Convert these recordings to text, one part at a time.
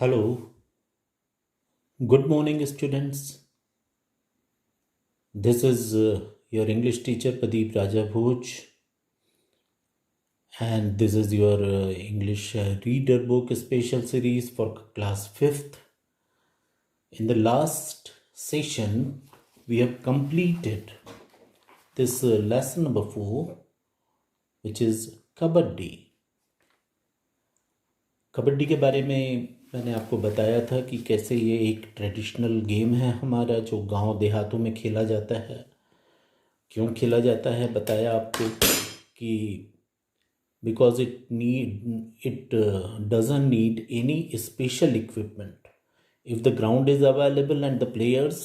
Hello, good morning, students. This is your English teacher Pradeep Raja Bhoj, and this is your English reader book special series for class 5th. In the last session, we have completed this lesson number 4, which is Kabaddi. Kabaddi के बारे में मैंने आपको बताया था कि कैसे ये एक ट्रेडिशनल गेम है हमारा, जो गांव देहातों में खेला जाता है। क्यों खेला जाता है बताया आपको कि because it doesn't need any special equipment. If the ground is available and the players,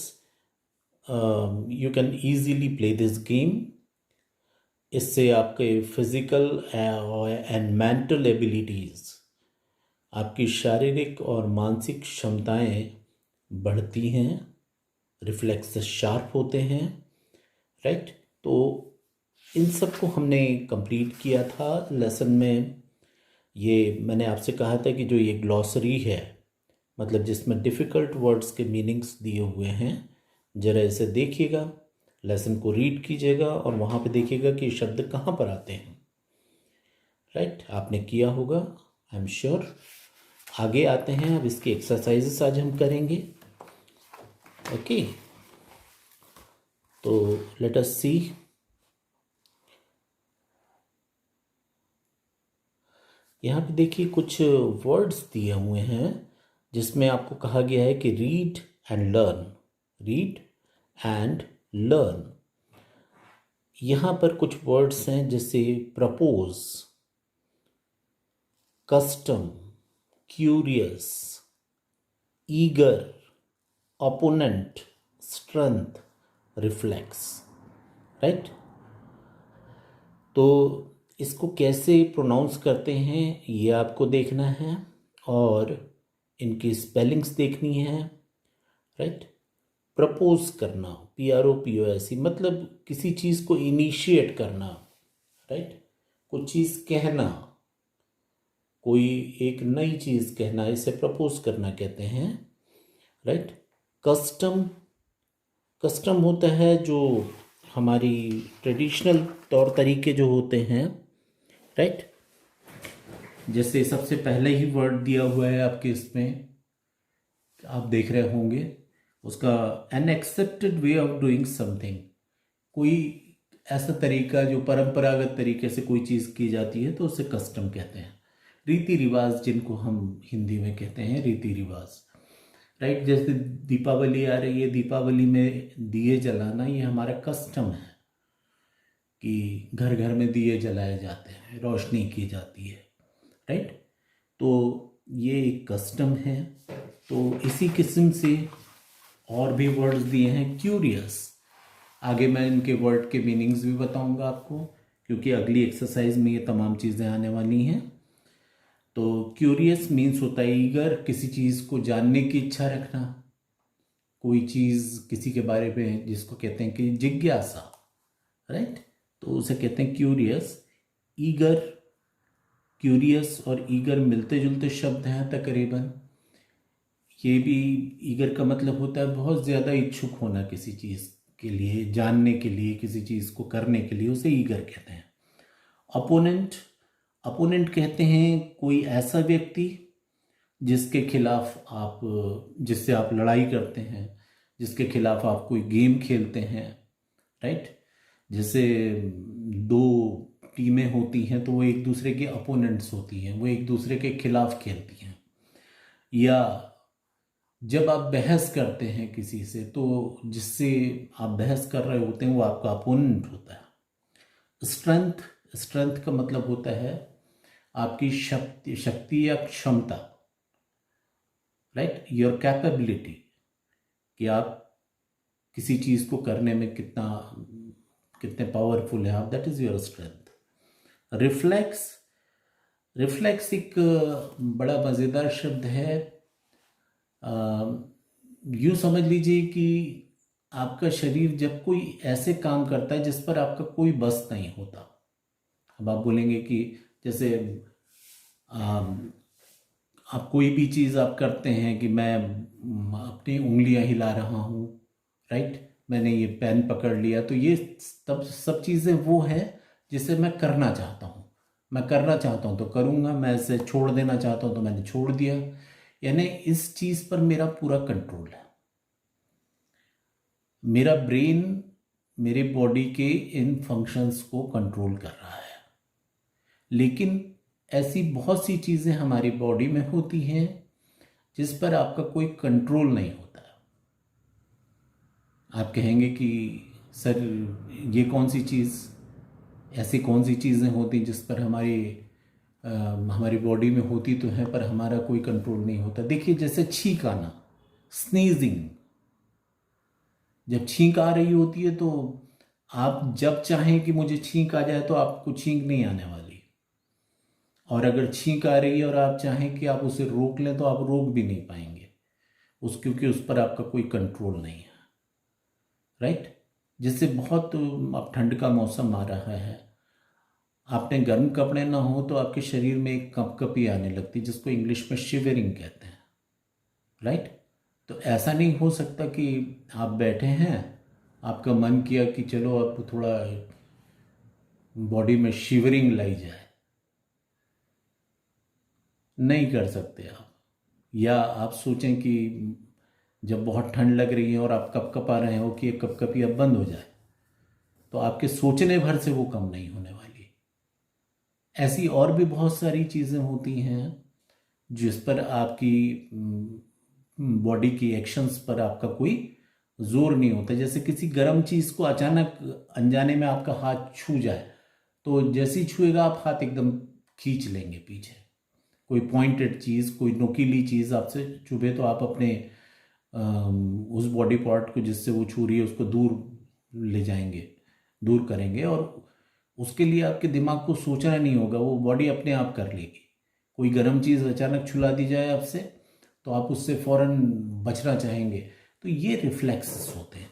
you can easily play this game. इससे आपके फिज़िकल एंड मेंटल एबिलिटीज़, आपकी शारीरिक और मानसिक क्षमताएं बढ़ती हैं, रिफ्लेक्सेस शार्प होते हैं, राइट। तो इन सब को हमने कंप्लीट किया था लेसन में। ये मैंने आपसे कहा था कि जो ये ग्लॉसरी है, मतलब जिसमें डिफ़िकल्ट वर्ड्स के मीनिंग्स दिए हुए हैं, ज़रा इसे देखिएगा, लेसन को रीड कीजिएगा और वहाँ पे देखिएगा कि शब्द कहाँ पर आते हैं, राइट। आपने किया होगा, आई एम श्योर। आगे आते हैं, अब इसके एक्सरसाइजेस आज हम करेंगे। ओके, तो लेट अस सी। यहाँ पे देखिए कुछ वर्ड्स दिए हुए हैं जिसमें आपको कहा गया है कि read and learn, read and learn. यहाँ पर कुछ वर्ड्स हैं जैसे propose, custom, curious, eager, opponent, strength, reflex, right. तो इसको कैसे प्रोनाउंस करते हैं ये आपको देखना है और इनकी स्पेलिंग्स देखनी है, राइट। प्रपोज करना, PROPOS, मतलब किसी चीज़ को इनिशिएट करना, राइट। कुछ चीज़ कहना, कोई एक नई चीज़ कहना, इसे प्रपोज करना कहते हैं, राइट। कस्टम, कस्टम होता है जो हमारी ट्रेडिशनल तौर तरीके जो होते हैं, राइट। जैसे सबसे पहले ही वर्ड दिया हुआ है आपके इसमें, आप देख रहे होंगे उसका, an accepted way of doing something. कोई ऐसा तरीका जो परंपरागत तरीके से कोई चीज़ की जाती है तो उसे कस्टम कहते हैं। रीति रिवाज, जिनको हम हिंदी में कहते हैं रीति रिवाज, राइट। जैसे दीपावली आ रही है, दीपावली में दिए जलाना ये हमारा कस्टम है कि घर घर में दिए जलाए जाते हैं, रोशनी की जाती है, राइट। तो ये एक कस्टम है। तो इसी किस्म से और भी वर्ड्स दिए हैं। क्यूरियस, आगे मैं इनके वर्ड के मीनिंग्स भी बताऊंगा आपको, क्योंकि अगली एक्सरसाइज में ये तमाम चीज़ें आने वाली हैं। तो क्यूरियस मीन्स होता है ईगर, किसी चीज़ को जानने की इच्छा रखना, कोई चीज़ किसी के बारे में जिसको कहते हैं कि जिज्ञासा, राइट। तो उसे कहते हैं क्यूरियस। ईगर, क्यूरियस और ईगर मिलते जुलते शब्द हैं तकरीबन। ये भी, ईगर का मतलब होता है बहुत ज़्यादा इच्छुक होना किसी चीज़ के लिए, जानने के लिए, किसी चीज़ को करने के लिए, उसे ईगर कहते हैं। अपोनेंट, अपोनेंट कहते हैं कोई ऐसा व्यक्ति जिसके खिलाफ आप, जिससे आप लड़ाई करते हैं, जिसके खिलाफ आप कोई गेम खेलते हैं, राइट। जैसे दो टीमें होती हैं तो वो एक दूसरे के अपोनेंट्स होती हैं, वो एक दूसरे के खिलाफ खेलती हैं। या जब आप बहस करते हैं किसी से, तो जिससे आप बहस कर रहे होते हैं वो आपका अपोनेंट होता है। स्ट्रेंथ, स्ट्रेंथ का मतलब होता है आपकी शक्ति, शक्ति या क्षमता, राइट, योर कैपेबिलिटी, कि आप किसी चीज़ को करने में कितने पावरफुल है आप, that is your strength. Reflex, reflex एक बड़ा मज़ेदार शब्द है। यूँ समझ लीजिए कि आपका शरीर जब कोई ऐसे काम करता है जिस पर आपका कोई बस नहीं होता। अब आप बोलेंगे कि जैसे आप कोई भी चीज़ आप करते हैं कि मैं अपनी उंगलियां हिला रहा हूँ, राइट, मैंने ये पेन पकड़ लिया, तो ये तब सब चीज़ें वो है जिसे मैं करना चाहता हूँ। मैं करना चाहता हूँ तो करूँगा, मैं इसे छोड़ देना चाहता हूँ तो मैंने छोड़ दिया। यानी इस चीज़ पर मेरा पूरा कंट्रोल है। मेरा ब्रेन मेरे बॉडी के इन फंक्शंस को कंट्रोल कर रहा है। लेकिन ऐसी बहुत सी चीज़ें हमारी बॉडी में होती हैं जिस पर आपका कोई कंट्रोल नहीं होता। आप कहेंगे कि सर ये कौन सी चीज़, ऐसी कौन सी चीज़ें होती जिस पर हमारी बॉडी में होती तो है पर हमारा कोई कंट्रोल नहीं होता। देखिए जैसे छींक आना, स्नीजिंग, जब छींक आ रही होती है तो आप जब चाहें कि मुझे छींक आ जाए तो आपको छींक नहीं आने वाली, और अगर छींक आ रही है और आप चाहें कि आप उसे रोक लें तो आप रोक भी नहीं पाएंगे क्योंकि उस पर आपका कोई कंट्रोल नहीं है, राइट। जैसे बहुत अब ठंड का मौसम आ रहा है, आपने गर्म कपड़े ना हो तो आपके शरीर में एक कपकपी आने लगती है जिसको इंग्लिश में शिवरिंग कहते हैं, राइट। तो ऐसा नहीं हो सकता कि आप बैठे हैं, आपका मन किया कि चलो अब थोड़ा बॉडी में शिवरिंग लाई जाए, नहीं कर सकते आप। या आप सोचें कि जब बहुत ठंड लग रही है और आप कपकपा रहे हो कि ये कपकपी अब बंद हो जाए, तो आपके सोचने भर से वो कम नहीं होने वाली। ऐसी और भी बहुत सारी चीज़ें होती हैं जिस पर आपकी बॉडी की एक्शंस पर आपका कोई जोर नहीं होता। जैसे किसी गर्म चीज़ को अचानक अनजाने में आपका हाथ छू जाए, तो जैसे ही छुएगा आप हाथ एकदम खींच लेंगे पीछे। कोई पॉइंटेड चीज़, कोई नुकीली चीज़ आपसे चुभे तो आप अपने उस बॉडी पार्ट को जिससे वो छू रही है उसको दूर ले जाएंगे, दूर करेंगे, और उसके लिए आपके दिमाग को सोचना नहीं होगा, वो बॉडी अपने आप कर लेगी। कोई गर्म चीज़ अचानक छुला दी जाए आपसे तो आप उससे फौरन बचना चाहेंगे। तो ये रिफ्लेक्सेस होते हैं।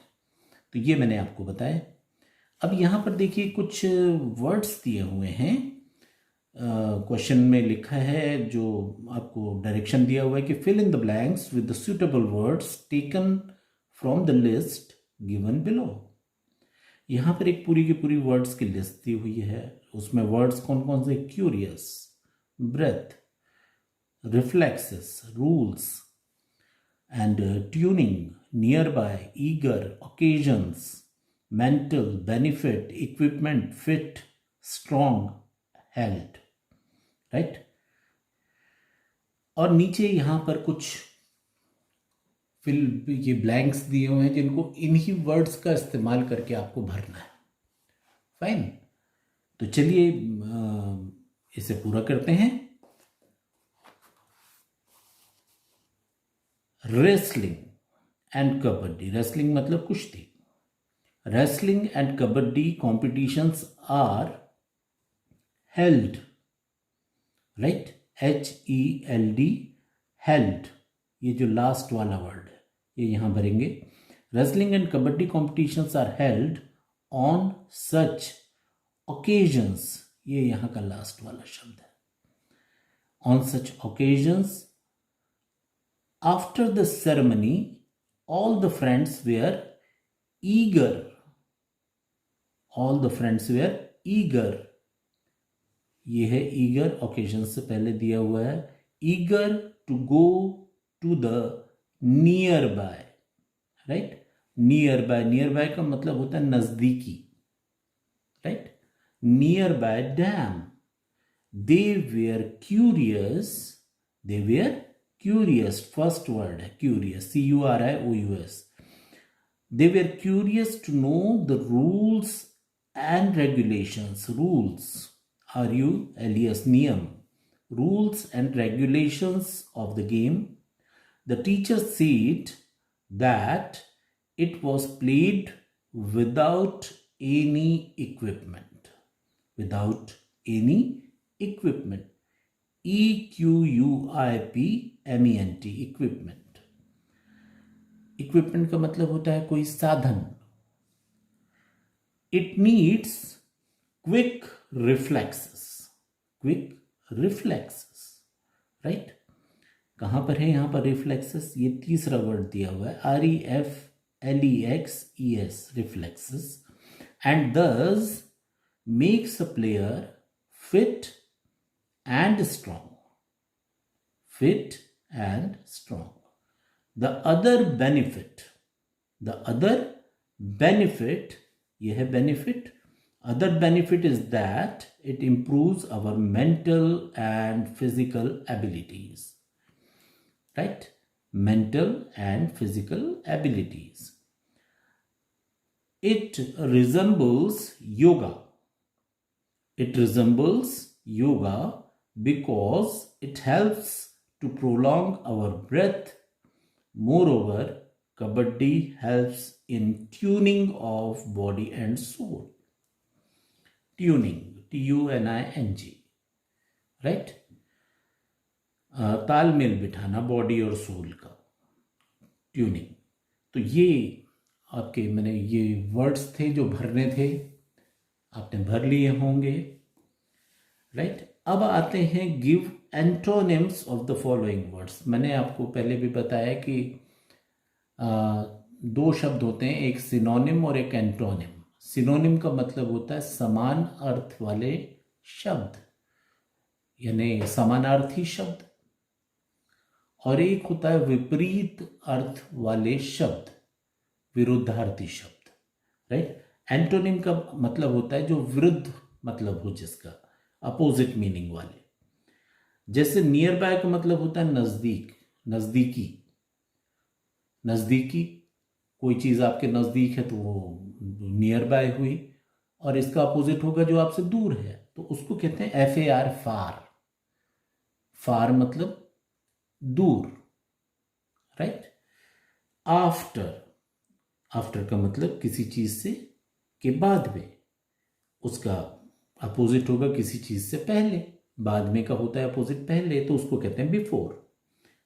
तो ये मैंने आपको बताया। अब यहाँ पर देखिए कुछ वर्ड्स दिए हुए हैं। क्वेश्चन में लिखा है, जो आपको डायरेक्शन दिया हुआ है कि fill in the blanks with the suitable words taken from the list given below. यहाँ पर एक पूरी की पूरी वर्ड्स की लिस्ट दी हुई है। उसमें वर्ड्स कौन कौन से? Curious, breath, reflexes, rules and tuning, nearby, eager, occasions, mental, benefit, equipment, fit, strong, held, right. और नीचे यहां पर कुछ फिल ये ब्लैंक्स दिए हुए हैं जिनको इन्हीं वर्ड्स का इस्तेमाल करके आपको भरना है। फाइन, तो चलिए इसे पूरा करते हैं। Wrestling and kabaddi. रेसलिंग मतलब कुश्ती। Wrestling and kabaddi competitions are held, right, HELD, held. ये जो लास्ट वाला वर्ड है ये यहां भरेंगे। Wrestling and kabaddi competitions are held on such occasions, ये यहां का लास्ट वाला शब्द है। On such occasions, after the ceremony all the friends were eager, all the friends were eager, ये है ईगर, ओकेजन से पहले दिया हुआ है। Eager to go to the near by, right. Near by, near bye का मतलब होता है नजदीकी, right. Near by dam, they were curious, they were curious, first word है curious, CURIOUS। They were curious to know the rules and regulations, rules, RULES, नियम, rules and regulations of the game. The teacher said that it was played without any equipment. Without any equipment. EQUIPMENT, equipment. Equipment का मतलब होता है कोई साधन। It needs quick reflexes, quick reflexes, right? कहाँ पर है? यहाँ पर रिफ्लेक्सेस, ये तीसरा वर्ड दिया हुआ है, REFLEXES, रिफ्लेक्सेस, एंड दस makes a player fit and strong, fit and strong. The other benefit, the other benefit, ये है benefit, other benefit is that it improves our mental and physical abilities, right? Mental and physical abilities. It resembles yoga. It resembles yoga because it helps to prolong our breath. Moreover, Kabaddi helps in tuning of body and soul. Tuning, TUNING, right? तालमेल बिठाना body और soul का, tuning. तो ये आपके मैंने ये words थे जो भरने थे, आपने भर लिए होंगे, राइट? अब आते हैं give antonyms of the following words. मैंने आपको पहले भी बताया कि दो शब्द होते हैं, एक सिनोनिम और एक एंटोनिम। सिनोनिम का मतलब होता है समान अर्थ वाले शब्द, यानी समानार्थी शब्द, और एक होता है विपरीत अर्थ वाले शब्द, विरुद्धार्थी शब्द, राइट? एंटोनिम का मतलब होता है जो विरुद्ध मतलब हो, जिसका अपोजिट मीनिंग वाले। जैसे नियर बाय का मतलब होता है नजदीक, नजदीकी, नजदीकी, कोई चीज आपके नजदीक है तो वो नियर बाय हुई, और इसका अपोजिट होगा जो आपसे दूर है, तो उसको कहते हैं FAR, फार। फार मतलब दूर, राइट? आफ्टर, आफ्टर का मतलब किसी चीज से के बाद में, उसका अपोजिट होगा किसी चीज से पहले, बाद में का होता है अपोजिट पहले, तो उसको कहते हैं before.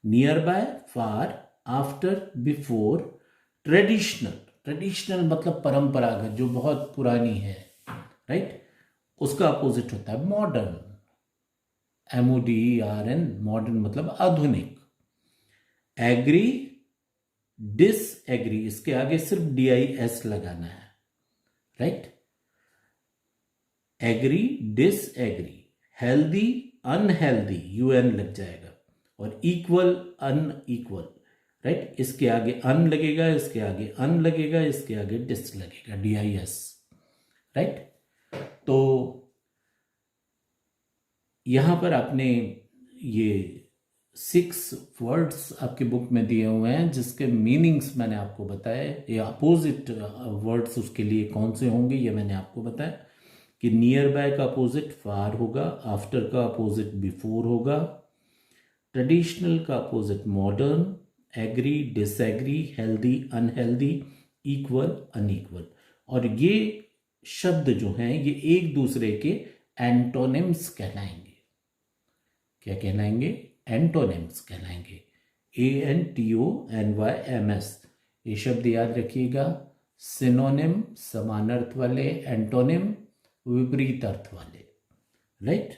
Near by, far, after, before. Traditional, traditional मतलब परंपरागत, जो बहुत पुरानी है, राइट? उसका अपोजिट होता है मॉडर्न, MODERN, मॉडर्न मतलब आधुनिक। एग्री, डिसएग्री, इसके आगे सिर्फ DIS लगाना है, right? Agree, disagree. Healthy, unhealthy, UN लग जाएगा, और इक्वल, अनइक्वल, राइट? इसके आगे अन लगेगा, इसके आगे अन लगेगा, इसके आगे डिस लगेगा, DIS, राइट? तो यहां पर आपने ये 6 वर्ड्स आपके बुक में दिए हुए हैं, जिसके मीनिंग्स मैंने आपको बताया। ये अपोजिट वर्ड्स उसके लिए कौन से होंगे ये मैंने आपको बताया, कि नियर बाय का अपोजिट फार होगा, आफ्टर का अपोजिट बिफोर होगा, ट्रेडिशनल का opposite modern, agree, disagree, healthy, unhealthy, equal, unequal. और ये शब्द जो हैं ये एक दूसरे के एंटोनिम्स कहलाएंगे। क्या कहलाएंगे? एंटोनिम्स कहलाएंगे। ANTONYMS, ये शब्द याद रखिएगा। सिनोनिम समान अर्थ वाले, एंटोनिम विपरीत अर्थ वाले, राइट?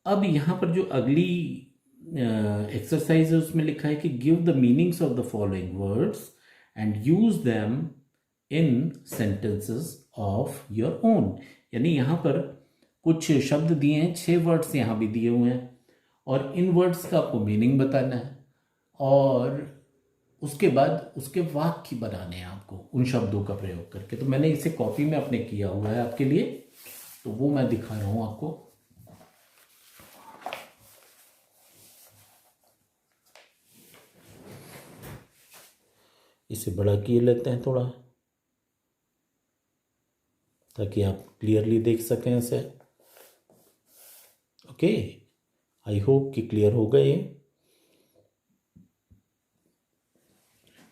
अब यहां पर जो अगली एक्सरसाइज है उसमें लिखा है कि give the meanings of the following words and use them in sentences of your own. यानी यहां पर कुछ शब्द दिए हैं, 6 वर्ड्स यहां भी दिए हुए हैं, और इन वर्ड्स का आपको मीनिंग बताना है, और उसके बाद उसके वाक्य बनाने हैं आपको उन शब्दों का प्रयोग करके। तो मैंने इसे कॉपी में अपने किया हुआ है आपके लिए, तो वो मैं दिखा रहा हूं आपको। इसे बड़ा किए लेते हैं थोड़ा, ताकि आप क्लियरली देख सकें इसे। ओके, आई होप कि क्लियर हो गए।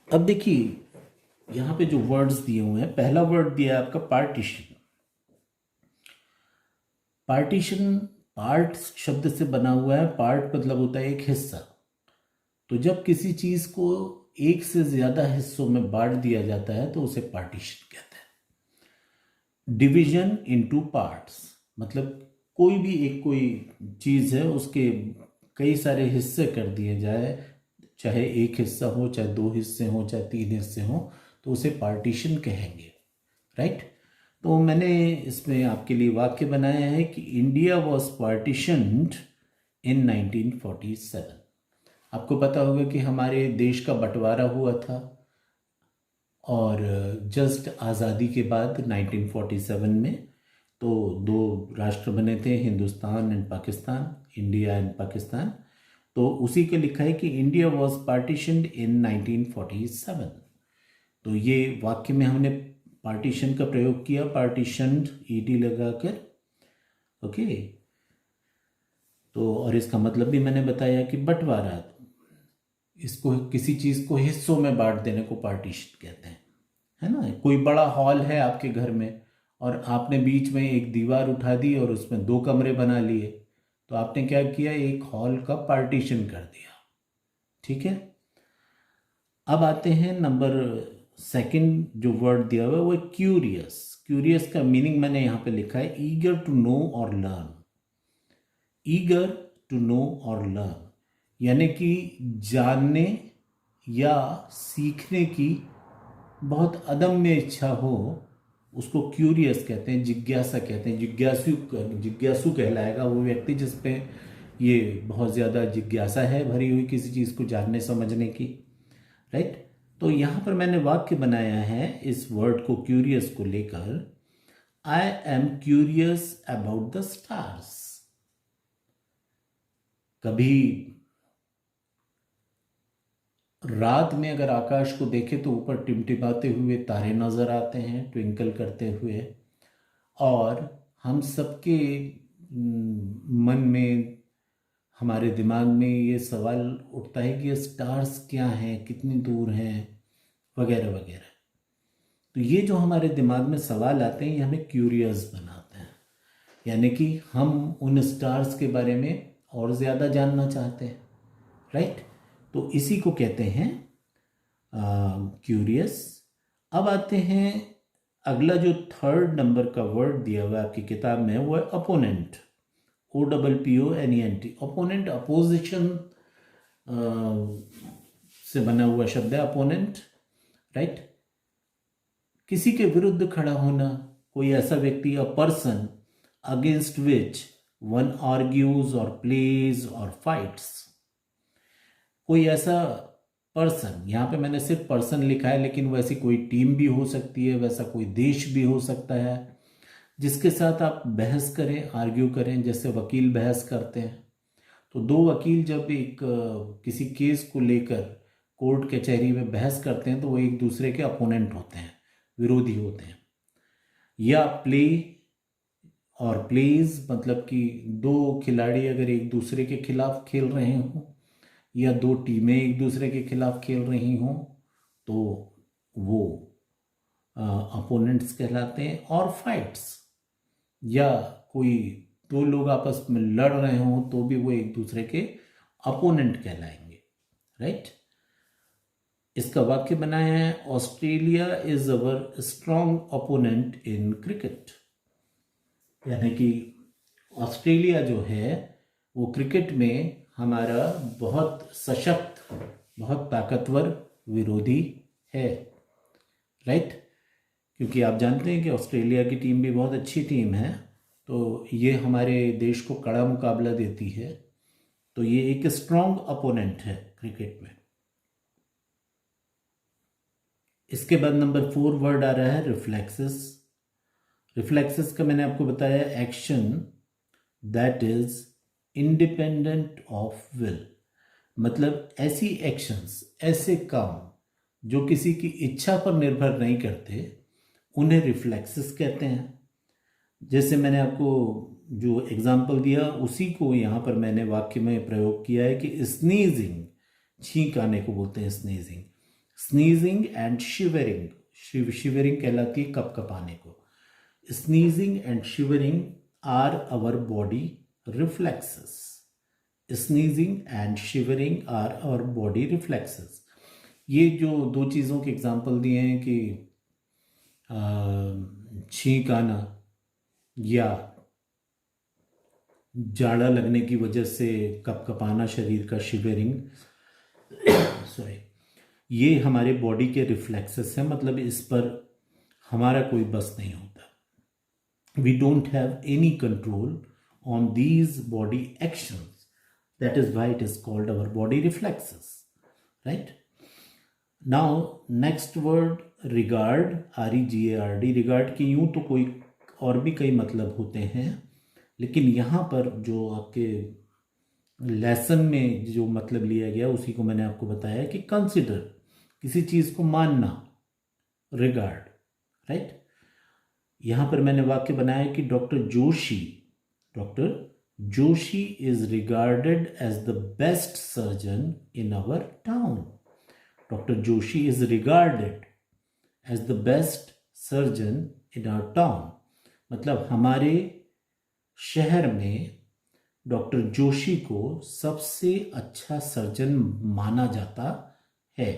अब देखिए यहां पे जो वर्ड्स दिए हुए हैं, पहला वर्ड दिया है आपका पार्टीशन। पार्टीशन पार्ट शब्द से बना हुआ है। पार्ट मतलब होता है एक हिस्सा। तो जब किसी चीज को एक से ज्यादा हिस्सों में बांट दिया जाता है तो उसे पार्टीशन कहते हैं। डिवीजन इनटू पार्ट्स मतलब कोई भी एक कोई चीज है, उसके कई सारे हिस्से कर दिए जाए, चाहे एक हिस्सा हो, चाहे दो हिस्से हो, चाहे तीन हिस्से हो, तो उसे पार्टीशन कहेंगे, राइट। तो मैंने इसमें आपके लिए वाक्य बनाया है कि इंडिया वॉज पार्टीशन्ड इन 1947। आपको पता होगा कि हमारे देश का बंटवारा हुआ था और जस्ट आज़ादी के बाद 1947 में तो दो राष्ट्र बने थे, Hindustan and Pakistan, India and Pakistan. तो उसी के लिखा है कि इंडिया वॉज पार्टीशन्ड इन 1947। तो ये वाक्य में हमने पार्टीशन का प्रयोग किया, पार्टीशन्ड ईडी लगाकर, ओके। तो और इसका मतलब भी मैंने बताया कि बंटवारा, इसको किसी चीज़ को हिस्सों में बांट देने को पार्टीशन कहते हैं, है ना। कोई बड़ा हॉल है आपके घर में और आपने बीच में एक दीवार उठा दी और उसमें दो कमरे बना लिए, तो आपने क्या किया, एक हॉल का पार्टीशन कर दिया, ठीक है। अब आते हैं नंबर सेकंड, जो वर्ड दिया हुआ है वो है क्यूरियस। क्यूरियस का मीनिंग मैंने यहाँ पे लिखा है ईगर टू नो और लर्न। ईगर टू नो और लर्न यानी कि जानने या सीखने की बहुत अदम्य इच्छा हो, उसको क्यूरियस कहते हैं, जिज्ञासा कहते हैं। जिज्ञासु कहलाएगा वो व्यक्ति जिस पे ये बहुत ज़्यादा जिज्ञासा है भरी हुई किसी चीज़ को जानने समझने की, राइट। तो यहाँ पर मैंने वाक्य बनाया है इस वर्ड को क्यूरियस को लेकर, I am curious about the stars. कभी रात में अगर आकाश को देखें तो ऊपर टिमटिमाते हुए तारे नजर आते हैं, ट्विंकल करते हुए, और हम सबके मन में, हमारे दिमाग में ये सवाल उठता है कि ये स्टार्स क्या हैं, कितनी दूर हैं, वगैरह वगैरह। तो ये जो हमारे दिमाग में सवाल आते हैं ये हमें क्यूरियस बनाते हैं, यानी कि हम उन स्टार्स के बारे में और ज़्यादा जानना चाहते हैं, राइट। तो इसी को कहते हैं क्यूरियस। अब आते हैं, अगला जो थर्ड नंबर का वर्ड दिया हुआ है आपकी किताब में वो है अपोनेंट। OPPONENT। अपोनेंट अपोजिशन से बना हुआ शब्द है अपोनेंट, राइट। किसी के विरुद्ध खड़ा होना, कोई ऐसा व्यक्ति, a person against which one argues और प्लेज और फाइट्स। कोई ऐसा पर्सन, यहाँ पे मैंने सिर्फ पर्सन लिखा है लेकिन वैसी कोई टीम भी हो सकती है, वैसा कोई देश भी हो सकता है जिसके साथ आप बहस करें, आर्ग्यू करें, जैसे वकील बहस करते हैं। तो दो वकील जब एक किसी केस को लेकर कोर्ट कचहरी में बहस करते हैं तो वो एक दूसरे के अपोनेंट होते हैं, विरोधी होते हैं। या प्ले और प्लेज मतलब कि दो खिलाड़ी अगर एक दूसरे के खिलाफ खेल रहे हों या दो टीमें एक दूसरे के खिलाफ खेल रही हों तो वो अपोनेंट्स कहलाते हैं। और फाइट्स, या कोई दो लोग आपस में लड़ रहे हों तो भी वो एक दूसरे के अपोनेंट कहलाएंगे, राइट। इसका वाक्य बनाया है Australia is our strong opponent in cricket, यानी कि ऑस्ट्रेलिया जो है वो क्रिकेट में हमारा बहुत सशक्त, बहुत ताकतवर विरोधी है, राइट। क्योंकि आप जानते हैं कि ऑस्ट्रेलिया की टीम भी बहुत अच्छी टीम है, तो ये हमारे देश को कड़ा मुकाबला देती है। तो ये एक स्ट्रॉन्ग अपोनेंट है क्रिकेट में। इसके बाद नंबर 4 वर्ड आ रहा है रिफ्लेक्सेस। रिफ्लेक्सेस का मैंने आपको बताया action that is independent of will, मतलब ऐसी एक्शंस, ऐसे काम जो किसी की इच्छा पर निर्भर नहीं करते, उन्हें रिफ्लेक्सेस कहते हैं। जैसे मैंने आपको जो एग्जाम्पल दिया उसी को यहाँ पर मैंने वाक्य में प्रयोग किया है कि स्नीजिंग, छींक आने को बोलते हैं sneezing. Sneezing and shivering, shivering कहलाती है कपकपाने को। Sneezing and shivering are our body reflexes. Sneezing and shivering are our body reflexes. ये जो दो चीज़ों के एग्जाम्पल दिए हैं कि छींक आना या जाड़ा लगने की वजह से कपकपाना शरीर का, शिवरिंग, सॉरी, ये हमारे बॉडी के रिफ्लेक्सेस हैं, मतलब इस पर हमारा कोई बस नहीं होता। We don't have any control on these body actions, that is why it is called our body reflexes, right. Now next word regard, REGARD। Regard की यूं तो कोई और भी कई मतलब होते हैं, लेकिन यहाँ पर जो आपके लेसन में जो मतलब लिया गया उसी को मैंने आपको बताया कि कंसिडर, किसी चीज़ को मानना, रिगार्ड, राइट। यहाँ पर मैंने वाक्य बनाया कि doctor Joshi is regarded as the best surgeon in our town. Doctor Joshi is regarded as the best surgeon in our town, मतलब हमारे शहर में डॉक्टर जोशी को सबसे अच्छा सर्जन माना जाता है,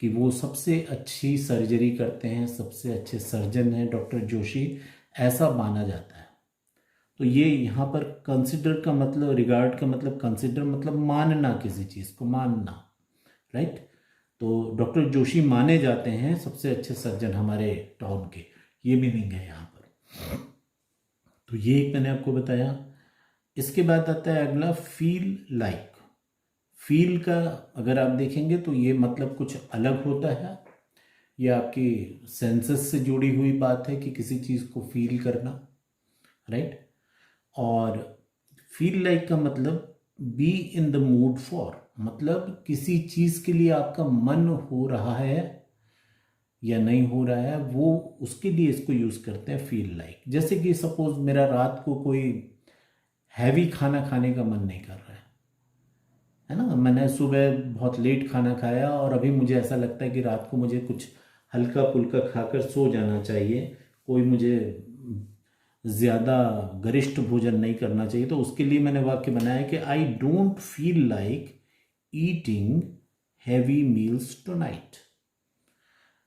कि वो सबसे अच्छी सर्जरी करते हैं, सबसे अच्छे सर्जन हैं डॉक्टर जोशी, ऐसा माना जाता है। तो ये यहाँ पर कंसिडर का मतलब, रिगार्ड का मतलब, कंसिडर मतलब मानना, किसी चीज़ को मानना, राइट। तो डॉक्टर जोशी माने जाते हैं सबसे अच्छे सर्जन हमारे टाउन के, ये मीनिंग है यहाँ पर। तो ये एक मैंने आपको बताया। इसके बाद आता है अगला फील लाइक। फील का अगर आप देखेंगे तो ये मतलब कुछ अलग होता है, ये आपकी सेंसेस से जुड़ी हुई बात है कि किसी चीज़ को फील करना, राइट। और फील लाइक का मतलब be in the mood for, मतलब किसी चीज़ के लिए आपका मन हो रहा है या नहीं हो रहा है, वो उसके लिए इसको यूज़ करते हैं फील लाइक। जैसे कि सपोज मेरा रात को कोई हैवी खाना खाने का मन नहीं कर रहा है ना, मैंने सुबह बहुत लेट खाना खाया और अभी मुझे ऐसा लगता है कि रात को मुझे कुछ हल्का फुल्का खाकर सो जाना चाहिए, कोई मुझे ज़्यादा गरिष्ठ भोजन नहीं करना चाहिए। तो उसके लिए मैंने वाक्य बनाया कि I don't feel like eating heavy meals tonight,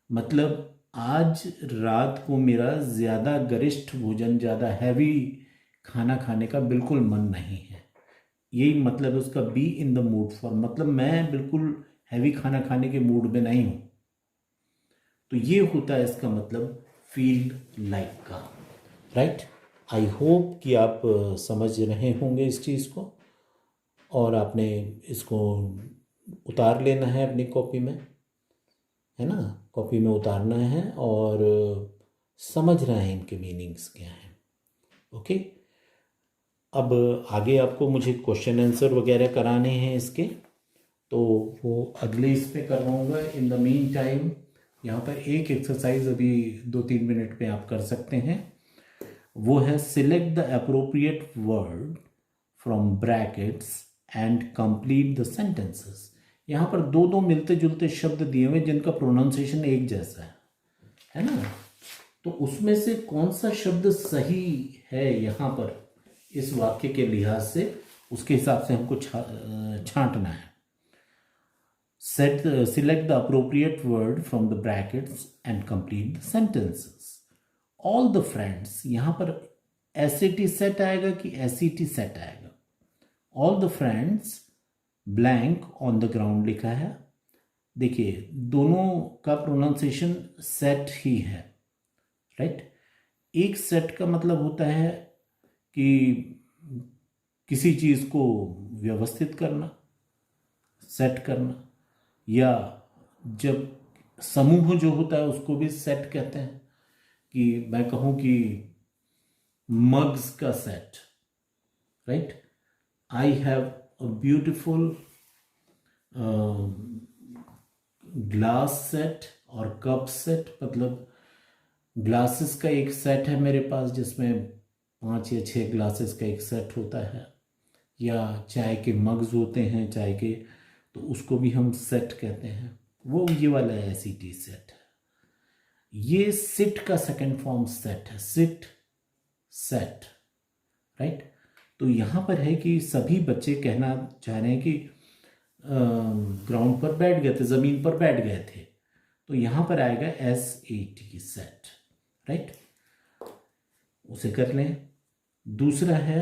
मतलब आज रात को मेरा ज़्यादा गरिष्ठ भोजन, ज़्यादा हैवी खाना खाने का बिल्कुल मन नहीं है। यही मतलब है उसका be in the mood for, मतलब मैं बिल्कुल हैवी खाना खाने के मूड में नहीं हूँ। तो ये होता है इसका मतलब फील लाइक का, राइट। आई होप कि आप समझ रहे होंगे इस चीज़ को, और आपने इसको उतार लेना है अपनी कॉपी में, है ना, कॉपी में उतारना है और समझ रहे हैं इनके मीनिंग्स क्या हैं। ओके, अब आगे आपको मुझे क्वेश्चन आंसर वगैरह कराने हैं इसके, तो वो अगले इस पे करवाऊँगा। इन द मीन टाइम यहाँ पर एक एक्सरसाइज अभी 2-3 मिनट में आप कर सकते हैं, वो है select the appropriate word from brackets and complete the sentences. यहाँ पर दो मिलते जुलते शब्द दिए हुए जिनका प्रोनाउंसिएशन एक जैसा है ना, तो उसमें से कौन सा शब्द सही है यहाँ पर इस वाक्य के लिहाज से, उसके हिसाब से हमको छांटना है। Select the appropriate word from the brackets and complete the sentences. All the friends, यहाँ पर SAT set आएगा कि SET set आएगा? All the friends blank on the ground लिखा है। देखिए दोनों का प्रोनाउंसिएशन सेट ही है, राइट। एक सेट का मतलब होता है कि किसी चीज़ को व्यवस्थित करना, सेट करना, या जब समूह जो होता है उसको भी सेट कहते हैं। कि मैं कहूँ कि मग्स का set, right. I have a beautiful glass set और कप सेट, मतलब ग्लासेस का एक सेट है मेरे पास जिसमें 5 या 6 ग्लासेस का एक सेट होता है, या चाय के मग्स होते हैं चाय के, तो उसको भी हम सेट कहते हैं। वो ये वाला SET सेट है। ये सिट का सेकंड फॉर्म सेट है, सिट सेट, राइट। तो यहाँ पर है कि सभी बच्चे कहना चाह रहे हैं कि ग्राउंड पर बैठ गए थे, ज़मीन पर बैठ गए थे, तो यहाँ पर आएगा SAT सेट, राइट। उसे कर लें। दूसरा है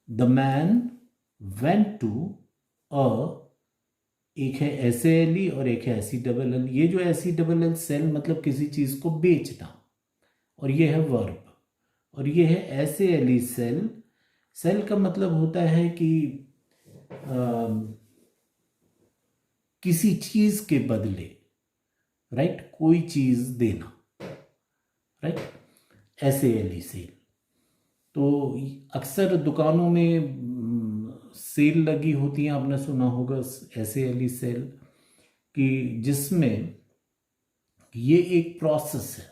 the man went to a, एक है SALE और एक है SELL। ये जो SELL सेल मतलब किसी चीज को बेचना, और ये है वर्ब, और ये है SALE सेल। सेल का मतलब होता है कि किसी चीज के बदले, राइट, कोई चीज देना, राइट, SALE सेल। तो अक्सर दुकानों में सेल लगी होती हैं, आपने सुना होगा SALE सेल, कि जिसमें ये एक प्रोसेस है,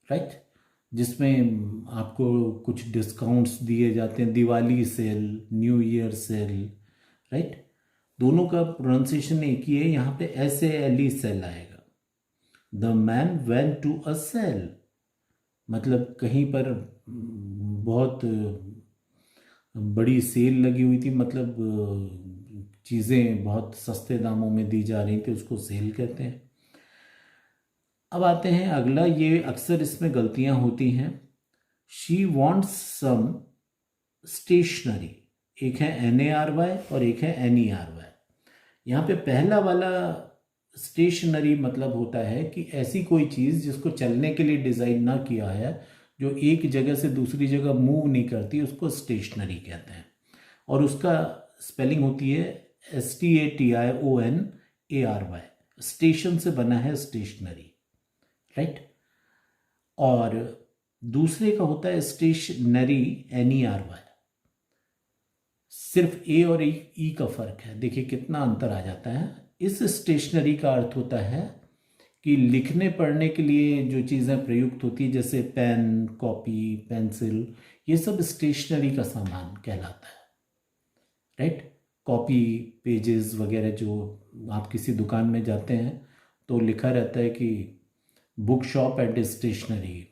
राइट, जिसमें आपको कुछ डिस्काउंट्स दिए जाते हैं, Diwali sale, new year sale, right. दोनों का प्रोनाउंसिएशन एक ही है, यहाँ पे SALE सेल आएगा। The man went to a sale, मतलब कहीं पर बहुत बड़ी सेल लगी हुई थी, मतलब चीज़ें बहुत सस्ते दामों में दी जा रही थी, उसको सेल कहते हैं। अब आते हैं अगला, ये अक्सर इसमें गलतियां होती हैं। शी वॉन्ट्स सम स्टेशनरी, एक है NARY और एक है NERY। यहाँ पे पहला वाला स्टेशनरी मतलब होता है कि ऐसी कोई चीज़ जिसको चलने के लिए डिज़ाइन ना किया है, जो एक जगह से दूसरी जगह मूव नहीं करती, उसको स्टेशनरी कहते हैं। और उसका स्पेलिंग होती है STATIONARY, स्टेशन से बना है स्टेशनरी, राइट। और दूसरे का होता है स्टेशनरी NERY। सिर्फ ए और ई का फर्क है, देखिए कितना अंतर आ जाता है। इस स्टेशनरी का अर्थ होता है कि लिखने पढ़ने के लिए जो चीज़ें प्रयुक्त होती है, जैसे पेन, कॉपी, पेंसिल, ये सब स्टेशनरी का सामान कहलाता है, राइट। कॉपी, पेजेस वगैरह जो आप किसी दुकान में जाते हैं तो लिखा रहता है कि book shop and stationery,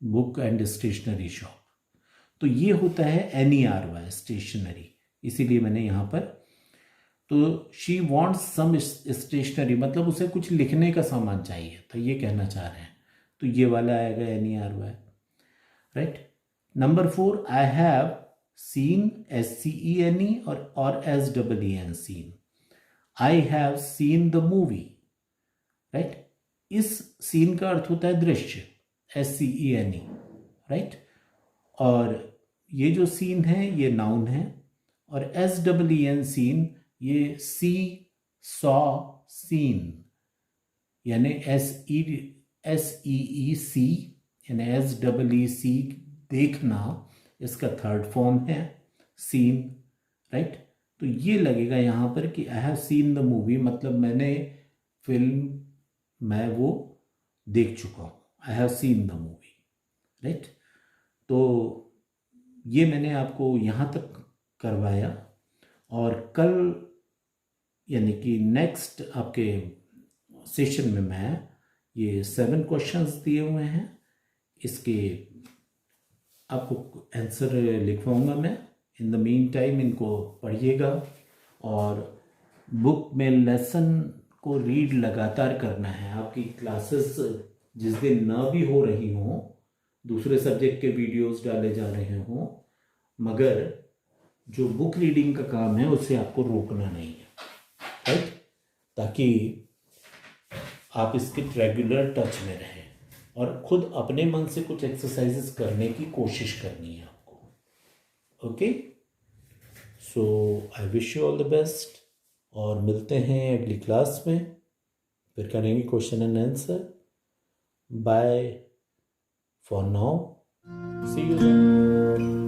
book and stationery shop, तो ये होता है NERY, स्टेशनरी। इसीलिए मैंने यहाँ पर, तो शी वॉन्ट्स सम स्टेशनरी मतलब उसे कुछ लिखने का सामान चाहिए, तो ये कहना चाह रहे हैं, तो ये वाला आएगा NERY, right. Number 4, I have seen, SCENE और SEEN, seen. I have seen the movie, right. इस सीन का अर्थ होता है दृश्य, SCENE, राइट। और ये जो सीन है ये नाउन है, और SEEN सीन, ये सी, सॉ, सीन, यानी SEEC यानी SEEC, देखना, इसका थर्ड फॉर्म है सीन, राइट। तो ये लगेगा यहाँ पर कि आई हैव सीन द मूवी, मतलब मैंने फिल्म, मैं वो देख चुका हूँ, आई have seen the movie, right. तो ये मैंने आपको यहाँ तक करवाया, और कल यानी कि नेक्स्ट आपके सेशन में मैं ये 7 क्वेश्चंस दिए हुए हैं, इसके आपको आंसर लिखवाऊंगा मैं। इन द मीन टाइम इनको पढ़िएगा, और बुक में लेसन को रीड लगातार करना है। आपकी क्लासेस जिस दिन ना भी हो रही हों, दूसरे सब्जेक्ट के वीडियोस डाले जा रहे हों, मगर जो बुक रीडिंग का काम है उसे आपको रोकना नहीं है, राइट, ताकि आप इसके रेगुलर टच में रहें, और खुद अपने मन से कुछ एक्सरसाइजेस करने की कोशिश करनी है आपको। Okay, so I wish you all the best, और मिलते हैं अगली क्लास में, फिर करेंगे question and answer. Bye for now, see you then.